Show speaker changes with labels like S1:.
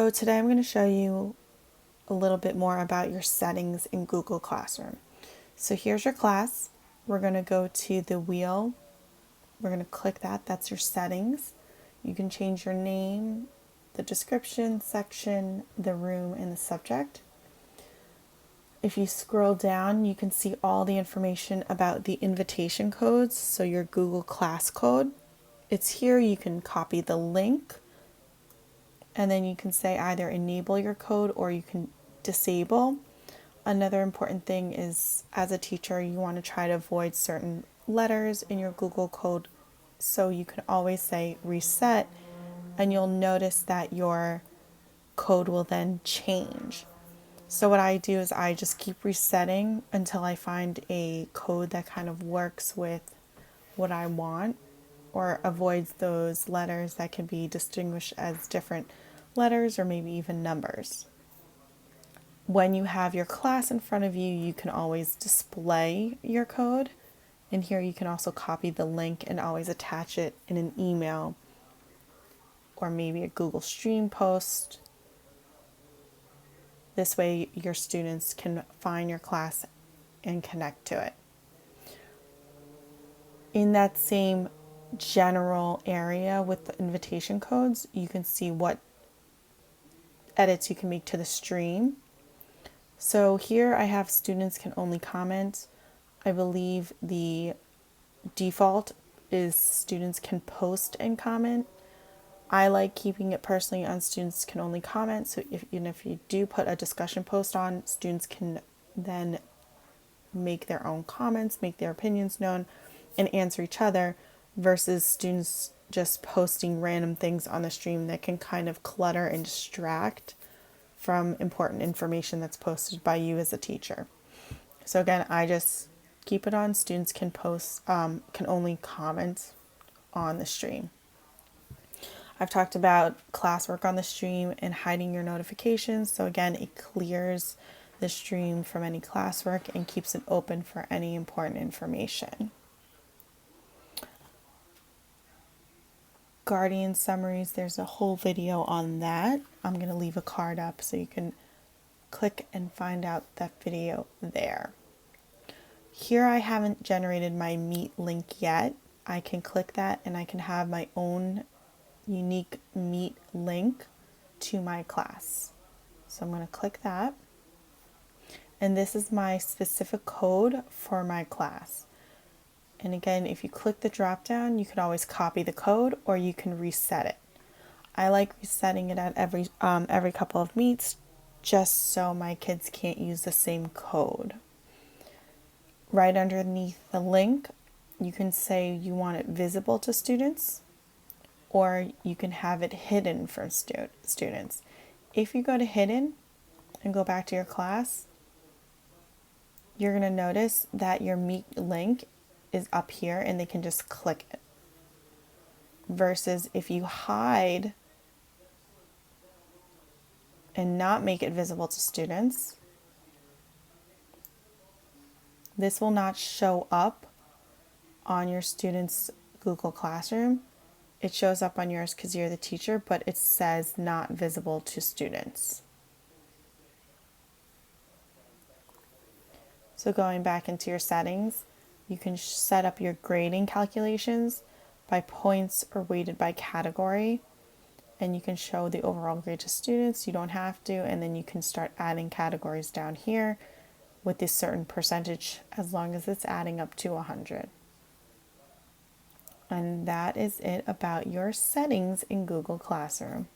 S1: So today I'm going to show you a little bit more about your settings in Google Classroom. So here's your class. We're going to go to the wheel. We're going to click that. That's your settings. You can change your name, the description section, the room, and the subject. If you scroll down, you can see all the information about the invitation codes, so your Google Class code. It's here. You can copy the link, and then you can say either enable your code or you can disable. Another important thing is, as a teacher, you want to try to avoid certain letters in your Google code, so you can always say reset, and you'll notice that your code will then change. So what I do is I just keep resetting until I find a code that kind of works with what I want or avoids those letters that can be distinguished as different letters or maybe even numbers. When you have your class in front of you, you can always display your code. And here you can also copy the link and always attach it in an email or maybe a Google Stream post. This way your students can find your class and connect to it. In that same general area with the invitation codes, you can see what edits you can make to the stream. So here I have students can only comment. I believe the default is students can post and comment. I like keeping it personally on students can only comment. So even if you do put a discussion post on, students can then make their own comments, make their opinions known, and answer each other, versus students just posting random things on the stream that can kind of clutter and distract from important information that's posted by you as a teacher. So again, I just keep it on students can post, can only comment on the stream. I've talked about classwork on the stream and hiding your notifications. So again, it clears the stream from any classwork and keeps it open for any important information. Guardian summaries, there's a whole video on that. I'm going to leave a card up so you can click and find out that video there. Here I haven't generated my Meet link yet. I can click that and I can have my own unique Meet link to my class. So I'm going to click that. And this is my specific code for my class. And again, if you click the drop down, you can always copy the code or you can reset it. I like resetting it at every couple of meets, just so my kids can't use the same code. Right underneath the link, you can say you want it visible to students, or you can have it hidden from students. If you go to hidden and go back to your class, you're going to notice that your Meet link is up here and they can just click it. Versus if you hide and not make it visible to students, this will not show up on your students' Google Classroom. It shows up on yours because you're the teacher, but it says not visible to students. So going back into your settings, you can set up your grading calculations by points or weighted by category. And you can show the overall grade to students. You don't have to. And then you can start adding categories down here with this certain percentage as long as it's adding up to 100. And that is it about your settings in Google Classroom.